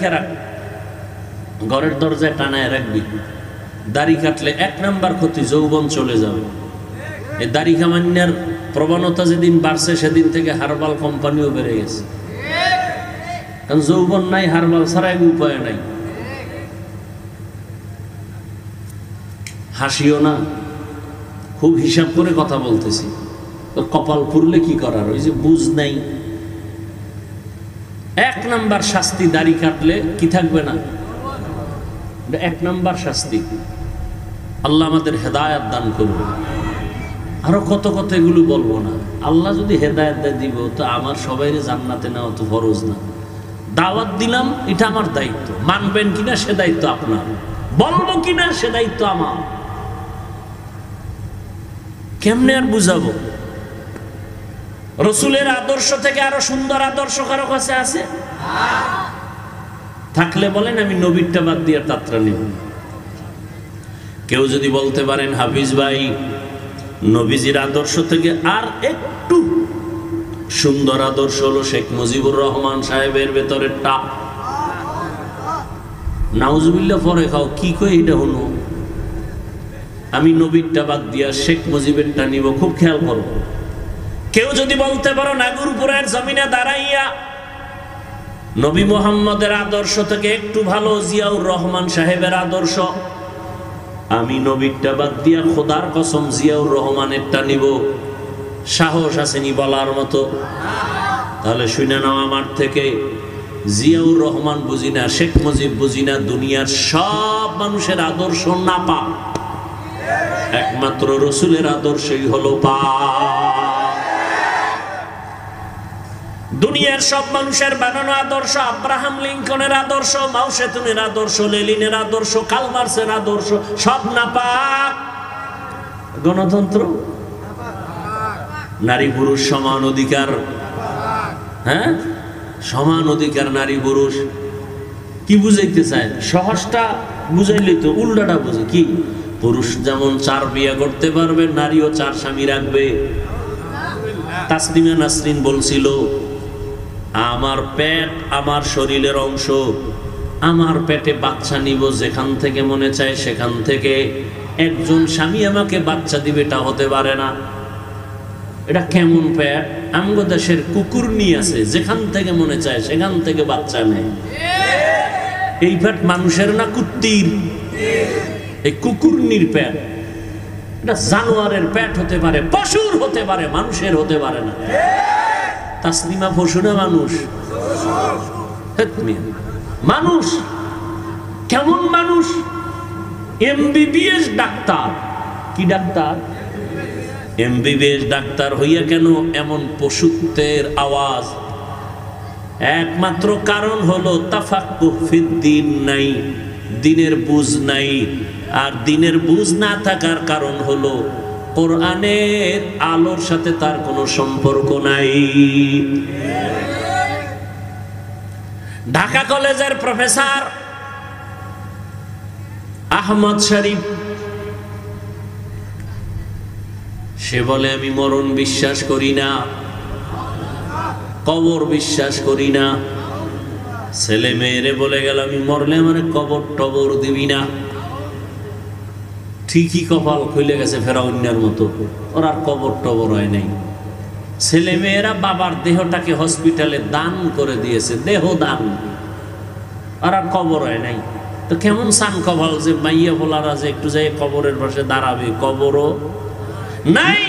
রেখে রাখ, ঘরের দরজায় টানায় রাখবি। দাড়ি কাটলে 1 নাম্বার ক্ষতি, যৌবন চলে যাবে। এই দাড়ি কামান্যার প্রবণতা যেদিন বাড়ছে সেদিন থেকে হার্বাল কোম্পানিও বেড়ে গেছে, কারণ যৌবন নাই, হার্বাল ছাড়া উপায় নাই। হাসিও না, খুব হিসাব করে কথা বলতেছি। কপাল পুরলে কি করার, ওই যে বুঝ নাই। 1 নাম্বার শাস্তি দাড়ি কাটলে কি থাকবে না, 1 নাম্বার শাস্তি। আল্লাহ আমাদের হেদায়েত দান করবে। আরো কত কত এগুলো বলবো না। আল্লাহ যদি হেদায়েত দেয় দিব, তো আমার সবাইরে জান্নাতে নেওয়া তো ফরজ না। দাওয়াত দিলাম, এটা আমার দায়িত্ব। মানবেন কিনা সে দায়িত্ব আপনার, বলবো কিনা সে দায়িত্ব আমার। কেমনে আর বুঝাবো? রসুলের আদর্শ থেকে আরো সুন্দর আদর্শ কারো কাছে আছে? থাকলে বলেন, আমি নবীরটা বাদ দিয়ে তাত্রা নিব। কেউ যদি বলতে পারেন, হাফিজ ভাই নবীজির আদর্শ থেকে আর একটু সুন্দর আদর্শ হলো শেখ মুজিবুর রহমান সাহেবের ভেতরেরটা, নাউজুবিল্লাহ পরে খাও, কি কই এটা হলো? আমি নবীরটা বাদ দিয়া শেখ মুজিবেরটা নিব। খুব খেয়াল করো। কেউ যদি বলতে পারো নাগরপুরের জমিনে দাঁড়াইয়া নবী মুহাম্মদের আদর্শ থেকে একটু ভালো জিয়াউর রহমান সাহেবের আদর্শ, আমি নবীরটা বাদ দিয়া খোদার কসম জিয়াউর রহমানেরটা নিব, সাহস আসেনি বলার মতো? তাহলে শুনে নাও আমার থেকে, জিয়াউর রহমান বুঝি না, শেখ মুজিব বুঝি না, দুনিয়ার সব মানুষের আদর্শ না পা, একমাত্র রসুলের আদর্শই হলো পা। দুনিয়ার সব মানুষের বানানো আদর্শ, আব্রাহাম লিঙ্কনের আদর্শ, মাও সেতুনের আদর্শ, লেনিনের আদর্শ, কার্ল মার্ক্সের আদর্শ, সব নাপাক। গণতন্ত্র, নারী পুরুষ সমান অধিকার, হ্যাঁ সমান অধিকার নারী পুরুষ, কি বুঝাইতে চায়? সহজটা বুঝাইলে তো উল্টাটা বুঝে। কি? পুরুষ যেমন 4 বিয়ে করতে পারবে, নারীও 4 স্বামী রাখবে। তাসলিমা নাসরিন বলছিল, আমার পেট আমার শরীরের অংশ, আমার পেটে বাচ্চা নিব যেখান থেকে মনে চায় সেখান থেকে, একজন স্বামী আমাকে বাচ্চা দিবে এটা হতে পারে না। এটা কেমন পেট? আমগো দেশের কুকুর নিয়ে আছে, যেখান থেকে মনে চায় সেখান থেকে বাচ্চা নেয়। এই পেট মানুষের না কুত্তির? এই কুকুরনির পেট, এটা জানোয়ারের পেট হতে পারে, পশুর হতে পারে, মানুষের হতে পারে না। তাসলিমা পশু না মানুষ? মানুষ। কেমন মানুষ? MBBS doctor. কি ডাক্তার? এমবিবিএস ডাক্তার হইয়া কেন এমন পশুত্বের আওয়াজ? একমাত্র কারণ হলো তাফাক্কুহ ফিদ্দিন নাই, দিনের বুঝ নাই। আর দিনের বুঝ না থাকার কারণ হলো কোরআনের আলোর সাথে তার কোনো সম্পর্ক নাই। ঢাকা কলেজের প্রফেসর আহমদ শরীফ, সে বলে আমি মরণ বিশ্বাস করি না, কবর বিশ্বাস করি না। ছেলে মেয়েরে বলে গেল, আমি মরলে আমার কবর টবর দিবি না। ঠিকই কপাল খুলে গেছে ফেরাউনের মতো, ওর আর কবর টবর হয় নাই। ছেলে মেয়েরা বাবার দেহটাকে হসপিটালে দান করে দিয়েছে, দেহ দান, আর কবর হয় নাই। তো কেমন সান কপাল যে মাইয়া বলারা যে একটু যাই কবরের পাশে দাঁড়াবে, কবরও নাই।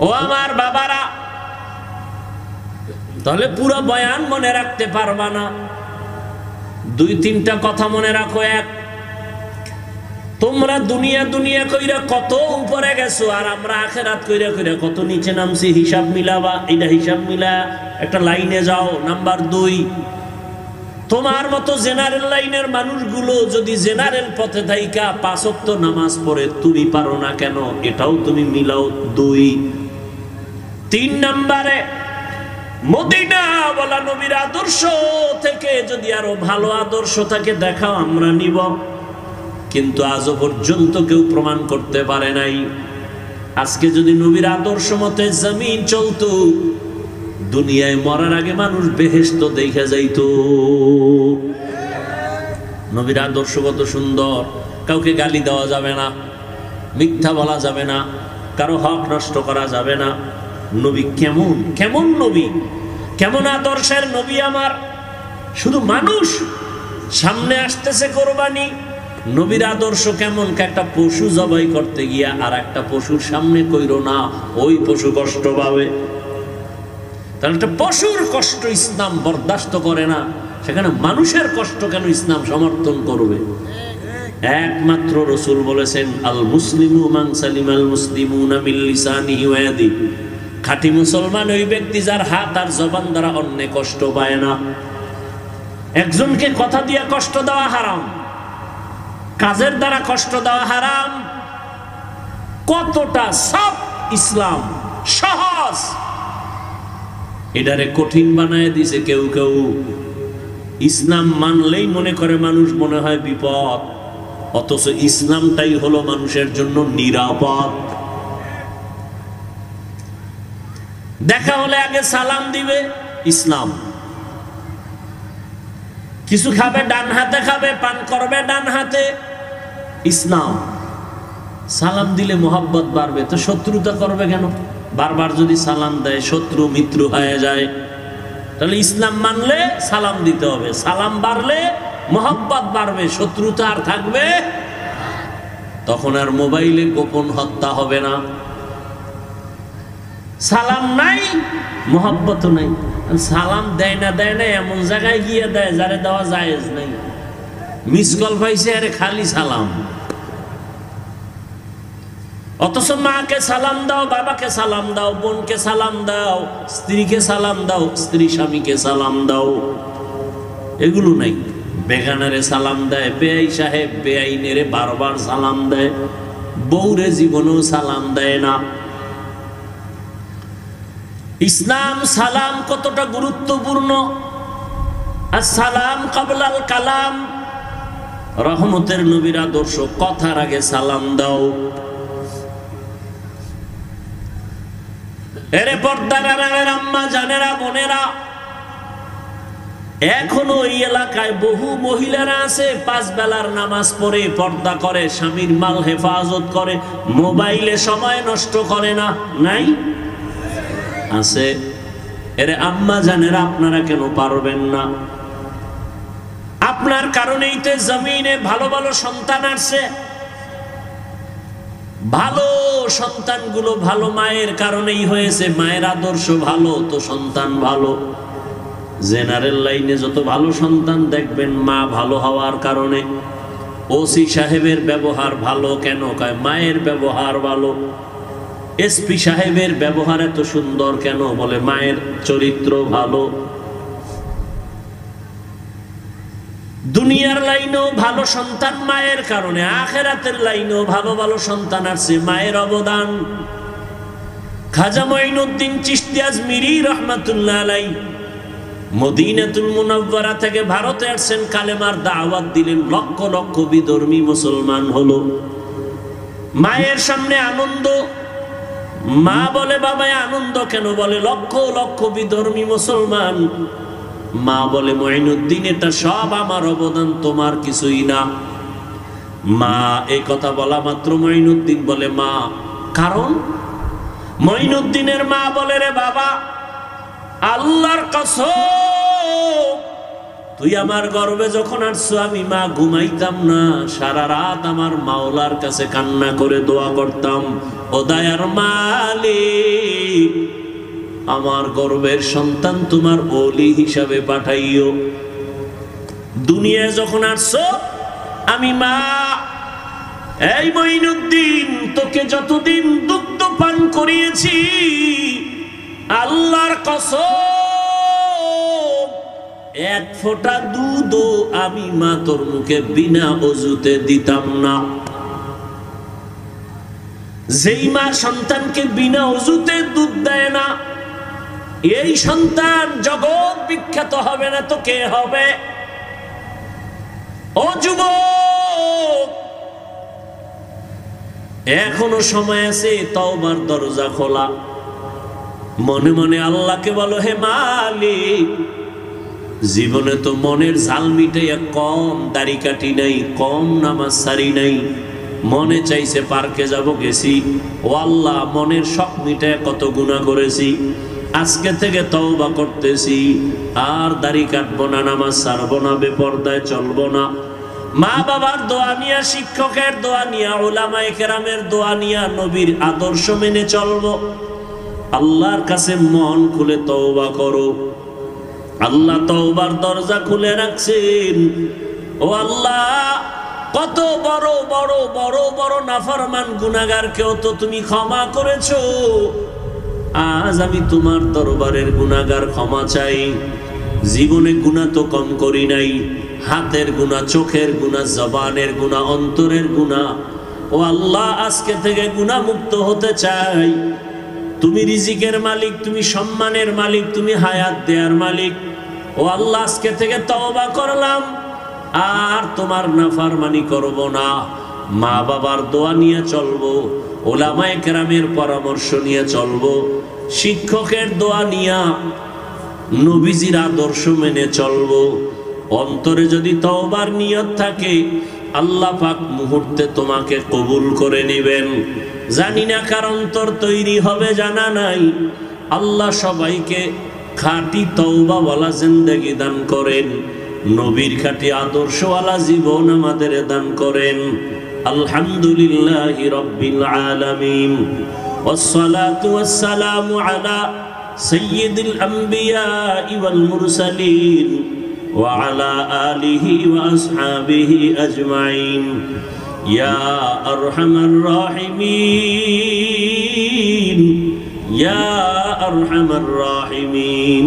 ও আমার বাবারা, তাহলে পুরো বয়ান মনে রাখতে পারবা না, 2-3টা কথা মনে রাখো। এক, তোমরা দুনিয়া দুনিয়া কইরা কত উপরে গেছো, আর আমরা আখেরাত কইরা কইরা কত নিচে নামছি। হিসাব মিলাবা, এটা হিসাব মিলা একটা লাইনে যাও। নাম্বার 2, তোমার মতো জেনারেল লাইনের মানুষগুলো যদি জেনারেল পথে থাইকা 5 ওয়াক্ত নামাজ পড়ে, তুমি পারো না কেন? এটাও তুমি মিলাও। 2, 3 নম্বরে, মদিনা বলা নবীর আদর্শ থেকে যদি আরো ভালো আদর্শ থাকে দেখাও, আমরা নিব। কিন্তু আজও পর্যন্ত কেউ প্রমাণ করতে পারে নাই। আজকে যদি নবীর আদর্শ মতে জমিন চলতো, দুনিয়ায় মরার আগে মানুষ বেহেশত দেখে যাইতো। নবীর আদর্শ কত সুন্দর। কাউকে গালি দেওয়া যাবে না, মিথ্যা বলা যাবে না, কারো হক নষ্ট করা যাবে না। নবী কেমন কেমন নবী, কেমন আদর্শের নবী আমার। শুধু মানুষ সামনে আসতেছে কোরবানি, নবীর আদর্শ কেমন, একটা পশু জবাই করতে গিয়া আর একটা পশুর সামনে কইরো না, ওই পশু কষ্ট পাবে। তাহলে একটা পশুর কষ্ট ইসলাম বরদাস্ত করে না, সেখানে মানুষের কষ্ট কেন ইসলাম সমর্থন করবে? একমাত্র রাসূল বলেছেন, আল মুসলিমু মান সালিমাল মুসলিমুনা মিন লিসানিহি ওয়া ইয়াদিহি। খাঁটি মুসলমান ওই ব্যক্তি যার হাত আর জবান দ্বারা অন্য কষ্ট পায় না। একজনকে কথা দিয়ে কষ্ট দেওয়া হারাম, কাজের দ্বারা কষ্ট দেওয়া হারাম। কতটা সব ইসলাম সহজ, এটারে কঠিন বানায় দিছে কেউ কেউ। ইসলাম মানলেই মনে করে মানুষ মনে হয় বিপদ, অথচ ইসলামটাই হলো মানুষের জন্য নিরাপদ। দেখা হলে আগে সালাম দিবে, ইসলাম। কিছু খাবে ডান হাতে খাবে, পান করবে ডান হাতে, ইসলাম। সালাম দিলে মোহাব্বত বাড়বে, তো শত্রুতা করবে কেন? বারবার যদি সালাম দেয় শত্রু মিত্র হয়ে যায়। তাহলে ইসলাম মানলে সালাম দিতে হবে, সালাম বাড়লে মোহাব্বত বাড়বে, শত্রুতা আর থাকবে। তখন আর মোবাইলে গোপন হত্যা হবে না। সালাম নাই, মোহাব্বত নাই। সালাম দেয় না এমন জায়গায় গিয়ে দেয় যারে দেওয়া জায়েজ নাই। মিস কল পাইছে আরে খালি সালাম। অথচ মাকে সালাম দাও, বাবাকে সালাম দাও, বোনকে সালাম দাও, স্ত্রীকে সালাম দাও, স্ত্রী স্বামীকে সালাম দাও, এগুলো নাই। বেগানারে সালাম দেয়, বেআই সাহেব বেআইনেরে বারবার সালাম দেয়, বউরে জীবনেও সালাম দেয় না। ইসলাম সালাম কতটা গুরুত্বপূর্ণ। আসসালাম কাবলাল কালাম। রহমতের নবীর আদর্শ, কথার আগে সালাম দাও। এরে পর্দার আড়ালের আম্মা জানেরা, বোনেরা, এখনো এই এলাকায় বহু মহিলারা আছে, 5 বেলার নামাজ পড়ে, পর্দা করে, স্বামীর মাল হেফাজত করে, মোবাইলে সময় নষ্ট করে না, নাই? আছে। এরে আম্মা জানেরা, আপনারা কেন পারবেন না? আপনার কারণেই তো জমিনে ভালো ভালো সন্তান আসছে। ভালো সন্তানগুলো ভালো মায়ের কারণেই হয়েছে। মায়ের আদর্শ ভালো তো সন্তান ভালো। জেনারেল লাইনে যত ভালো সন্তান দেখবেন মা ভালো হওয়ার কারণে। ওসি সাহেবের ব্যবহার ভালো কেন? কয় মায়ের ব্যবহার ভালো। এসপি সাহেবের ব্যবহার এত সুন্দর কেন? বলে মায়ের চরিত্র ভালো। দুনিয়ার লাইনেও ভালো সন্তান মায়ের কারণে, আখিরাতের লাইনেও ভালো ভালো সন্তান আছে মায়ের অবদান। খাজা মঈনুদ্দিন চিশতি আজমিরি রহমাতুল্লাহ আলাইহি মদিনাতুল মুনাওয়ারা থেকে ভারতে আসছেন, কালেমার দাওয়াত দিলেন, লক্ষ লক্ষ বিধর্মী মুসলমান হলো। মায়ের সামনে আনন্দ। মা বলে বাবায় আনন্দ কেন? বলে লক্ষ লক্ষ বিধর্মী মুসলমান। মা বলে মঈনুদ্দিন এটা সব আমার অবদান, তোমার কিছুই না। মা এই কথা বলা মাত্র মঈনুদ্দিন বলে মা, কারণ মঈনুদ্দিনের মা বলে রে বাবা, আল্লাহর কসম তুই আমার গর্ভে যখন আসছো আমি মা ঘুমাইতাম না, সারা রাত আমার মাওলার কাছে কান্না করে দোয়া করতাম, ও দয়ার মালিক আমার গর্ভের সন্তান তোমার ওলি হিসাবে পাঠাইও। দুনিয়ায় যখন আসছো আমি মা, এই মঈনুদ্দিন তোকে যতদিন দুগ্ধ পান করিয়েছি আল্লাহর কসম এক ফোঁটা দুধও আমি মা তোর মুখে বিনা ওযুতে দিতাম না। যেই মা সন্তানকে বিনা ওযুতে দুধ দেয় না, এই সন্তান জগৎ বিখ্যাত হবে না তো কে হবে? ও যুবক, এখনো সময় আছে, তওবার দরজা খোলা। মনে মনে আল্লাহকে বলো, হে মালিক, জীবনে তো মনের ঝাল মিটাইয়া কম দাড়ি কাটি নাই, কম নামাজ সারি নাই, মনে চাইছে পার্কে যাব, গেছি। ও আল্লাহ, মনের শখ মিটাইয়া কত গুনাহ করেছি, আজকে থেকে তওবা করতেছি, আর দাড়ি কাটবো না, নামাজ ছাড়বো না, বেপরদায় চলবো না। মা বাবার দোয়া নিয়া, শিক্ষকের দোয়া নিয়া, উলামায়ে কেরামের দোয়া নিয়া, নবীর আদর্শ মেনে চলবো। আল্লাহর কাছে মন খুলে তওবা করো। আল্লাহ তওবার দরজা খুলে রাখছেন। ও আল্লাহ, কত বড় বড় বড় বড় নাফরমান গুনাহগারকেও তো তুমি ক্ষমা করেছো। আজ আমি তোমার দরবারের গুনাহগার ক্ষমা চাই। জীবনে গুনাহ তো কম করি নাই, হাতের গুনাহ, চোখের গুনাহ, জবানের গুনাহ, অন্তরের গুনাহ। ও আল্লাহ, আজকে থেকে গুনাহ মুক্ত হতে চাই। তুমি রিজিকের মালিক, তুমি সম্মানের মালিক, তুমি হায়াত দেয়ার মালিক। ও আল্লাহ, আজকে থেকে তওবা করলাম, আর তোমার নাফরমানি করব না। মা বাবার দোয়া নিয়ে চলবো, উলামায়ে কেরামের পরামর্শ নিয়ে চলবো, শিক্ষকের দোয়া নিয়ে, নবীজির আদর্শ মেনে চলবো। অন্তরে যদি তওবার নিয়ত থাকে, আল্লাহ পাক মুহূর্তে তোমাকে কবুল করে নেবেন। জানি না কার অন্তর তৈরি হবে, জানা নাই। আল্লাহ সবাইকে খাঁটি তওবাওয়ালা জিন্দেগি দান করেন, নবীর খাঁটি আদর্শওয়ালা জীবন আমাদের দান করেন। আলহামদুলিল্লাহি রাব্বিল আলামিন, ওয়াসসালাতু ওয়াসসালামু আলা সাইয়্যিদিল আম্বিয়া ওয়াল মুরসালিন ওয়া আলা আলিহি ওয়া আসহাবিহি আজমাইন। ইয়া আরহামার রাহিমিন, ইয়া আরহামার রাহিমিন,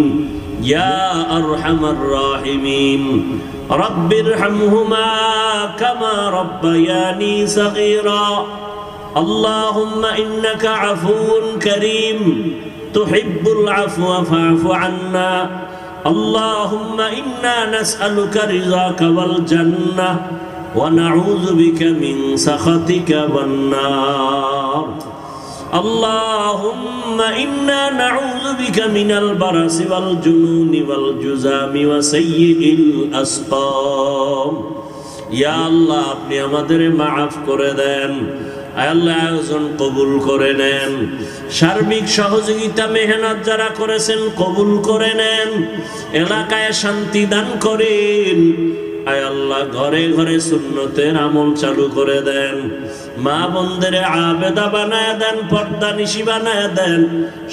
ইয়া আরহামার রাহিমিন। রব্বিরহামহুমা কামা রব্বায়ানি সগীরা। আল্লাহুম্মা ইন্নাকা আফুউন কারীম তুহিব্বুল আফওয়া ফা'ফু আন্না। আল্লাহুম্মা ইন্না নাসআলুকা রিযাকা ওয়াল জান্নাহ ওয়া নাউযু বিকা মিন সাখাতিকা ওয়ান নার। আল্লাহুম্মা ইন্না নাউযু বিকা মিনাল বারাসি ওয়াল জুনুনি ওয়াল জুযামি ওয়া সাইয়্যিল আসকাম। ইয়া আল্লাহ, আপনি আমাদের মাফ করে দেন। আয় আল্লাহ, আয়োজন কবুল করে নেন। সার্বিক সহযোগিতা মেহনত যারা করেছেন কবুল করে নেন। এলাকায় শান্তি দান করেন। আয় আল্লাহ, ঘরে ঘরে সুন্নতের আমল চালু করে দেন। মা বোনদের আবেদা বানায় দেন, পর্দা নিশি বানায় দেন।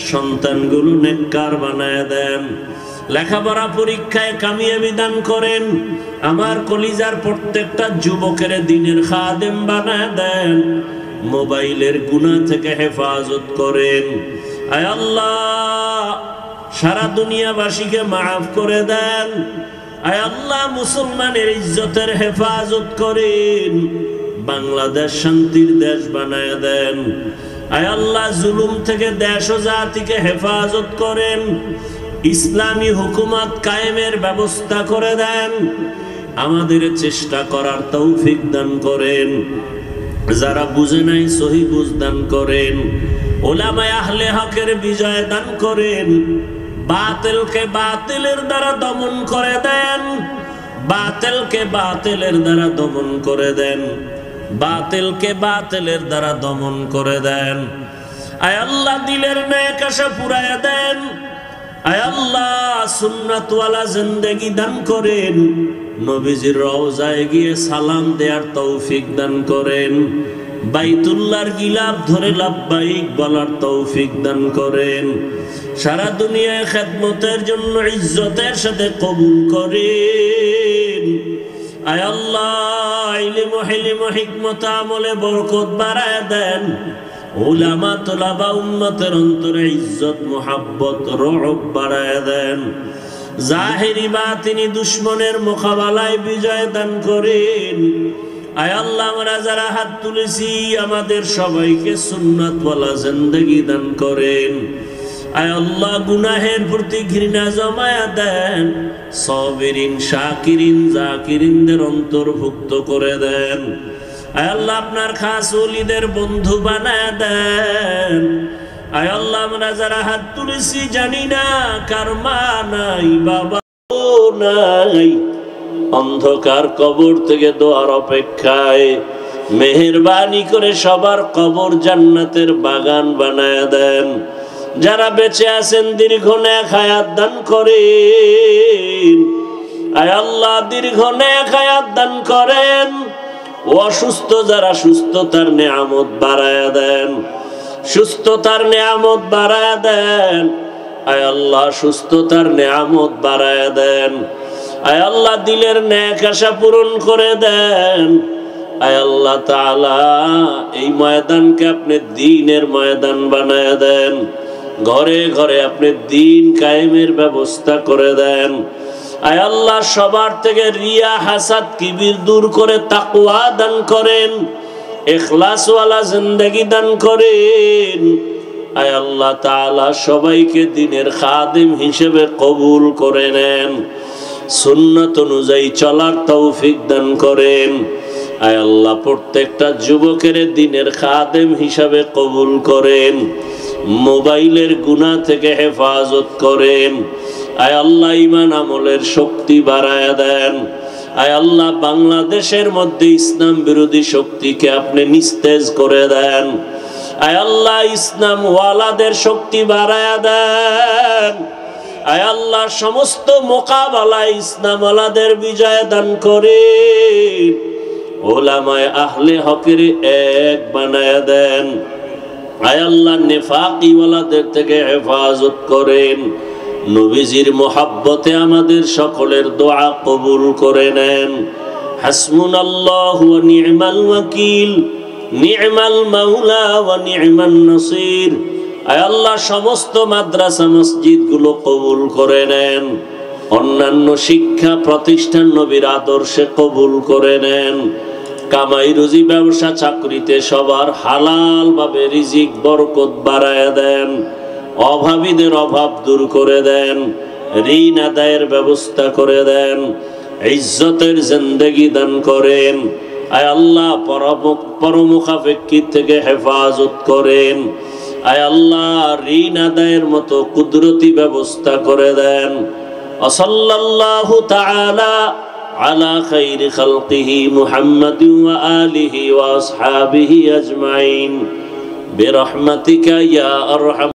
সন্তানগুলো নেককার বানায় দেন। লেখাপড়া পরীক্ষায় কামিয়াবি দান করেন। আমার কলিজার প্রত্যেকটা যুবকের দিনের খাদেম বানায় দেন। মোবাইলের গুনাহ থেকে হেফাজত করেন। আয় আল্লাহ, সারা দুনিয়াবাসীকে মাফ করে দেন। আয় আল্লাহ, মুসলমানের ইজ্জতের হেফাজত করেন। বাংলাদেশ শান্তির দেশ বানায় দেন। আয় আল্লাহ, জুলুম থেকে দেশ ও জাতিকে হেফাজত করেন। ইসলামী হুকুমত কায়েমের ব্যবস্থা করে দেন। আমাদের চেষ্টা করার তৌফিক দান করেন। যারা বুঝে নাই সহি বুঝ দান করেন। উলামায়ে আহলে হকের বিজয় দান করেন। বাতিলকে বাতিলের দ্বারা দমন করে দেন। বাতিলকে বাতিলের দ্বারা দমন করে দেন। বাতিলকে বাতিলের দ্বারা দমন করে দেন। আয় আল্লাহ, দিলের নেক আশা পুরায় দেন। আয় আল্লাহ, সুন্নাতওয়ালা জিন্দেগি দান করেন। নবীজির রওজায় গিয়ে সালাম দেওয়ার তৌফিক দান করেন। বাইতুল্লাহর গিলাফ ধরে লাব্বাইক বলার তৌফিক দান করেন। সারা দুনিয়ায় খেদমতের জন্য ইজ্জতের সাথে কবুল করেন। আয় আল্লাহ, ইলম হিলম হিকমত আমলে বরকত বাড়ায় দেন। উলামা তোলাবা উম্মতের অন্তরে ইজ্জত মুহাব্বত রহব বাড়ায় দেন। জাহিরি বাতিনি দুশ্মনের মোকাবেলায় বিজয় দান করেন। আয় আল্লাহ, আমরা যারা হাত তুলেছি আমাদের সবাইকে সুন্নাতওয়ালা জিন্দেগি দান করেন। আয় আল্লাহ, গুনাহের প্রতি ঘৃণা জমায়া দেন। সাবিরিন, শাকিরিন, জাকিরিনদের অন্তর্ভুক্ত করে দেন। আয় আল্লাহ, আপনার খাস ওলিদের বন্ধু বানায় দেন। আয় আল্লাহ আমরা যারা হাত তুলেছি জানি না কার মা নাই বাবা নাই, অন্ধকার কবর থেকে দোয়ার অপেক্ষায়, মেহেরবানি করে সবার কবর জান্নাতের বাগান বানায় দেন। যারা বেঁচে আছেন দীর্ঘ নেক হায়াত দান করেন, আয় আল্লাহ দীর্ঘ নেক হায়াত দান করেন। অসুস্থ যারা সুস্থতার নিয়ামত বাড়ায়া দেন, সুস্থতার নিয়ামত বাড়ায়া দেন। আয় আল্লাহ সুস্থতার নিয়ামত বাড়ায়া দেন। আয় আল্লাহ দিলের নেক আশা পূরণ করে দেন। আয় আল্লাহ তাআলা এই ময়দানকে আপনি দ্বীনের ময়দান বানায়া দেন। ঘরে ঘরে আপনি দ্বীন কায়েমের ব্যবস্থা করে দেন। আয় আল্লাহ সবার থেকে রিয়া হাসাদ কিবির দূর করে তাকওয়া দান করেন, ইখলাসওয়ালা জিন্দেগি দান করেন। আয় আল্লাহ তাআলা সবাইকে দ্বীনের খাদিম হিসেবে কবুল করে নেন, সুন্নাত অনুযায়ী চলার তৌফিক দান করেন। আয় আল্লাহ প্রত্যেকটা যুবকের দ্বীনের খাদিম হিসাবে কবুল করেন, মোবাইলের গুনাহ থেকে হেফাজত করেন। আয় আল্লাহ ঈমান আমলের শক্তি বাড়ায়া দেন। আয় আল্লাহ বাংলাদেশের মধ্যে ইসলাম বিরোধী শক্তিকে আপনি নিস্তেজ করে দেন। আয় আল্লাহ ইসলাম ওয়ালাদের শক্তি বাড়ায়া দেন। আয় আল্লাহ সমস্ত মোকাবেলায় ইসলাম ওয়ালাদের বিজয় দান করেন। ওলামায়ে আহলে হকের এক বানায়া দেন। আয় আল্লাহ নেফাকি ওয়ালাদের থেকে হেফাজত করেন। নবীজির মোহাব্বতে আমাদের সকলের দোয়া কবুল করে নেন। হাসবুনাল্লাহু ওয়া নি'মাল ওয়াকিল, নি'মাল মাওলা ওয়া নি'মান নাসির। আয় আল্লাহ সমস্ত মাদ্রাসা মসজিদ গুলো কবুল করে নেন। অন্যান্য শিক্ষা প্রতিষ্ঠান নবীর আদর্শে কবুল করে নেন। কামাই রুজি ব্যবসা চাকরিতে সবার হালাল ভাবে রিজিক বরকত বাড়ায়া দেন। অভাবীদের অভাব দূর করে দেন। ঋণ আদায়ের ব্যবস্থা করে দেন। ইজ্জতের জিন্দেগি দান করেন। আয় আল্লাহ পরমুখাপেক্ষী থেকে হেফাজত করেন। আয় আল্লাহ ঋণ আদায়ের মতো কুদরতি ব্যবস্থা করে দেন। সাল্লাল্লাহু তাআলা আলা খাইরি খালকিহি মুহাম্মাদিন ওয়া আলিহি ওয়া আসহাবিহি আজমাইন বিরহমাতিকা ইয়া আরহাম।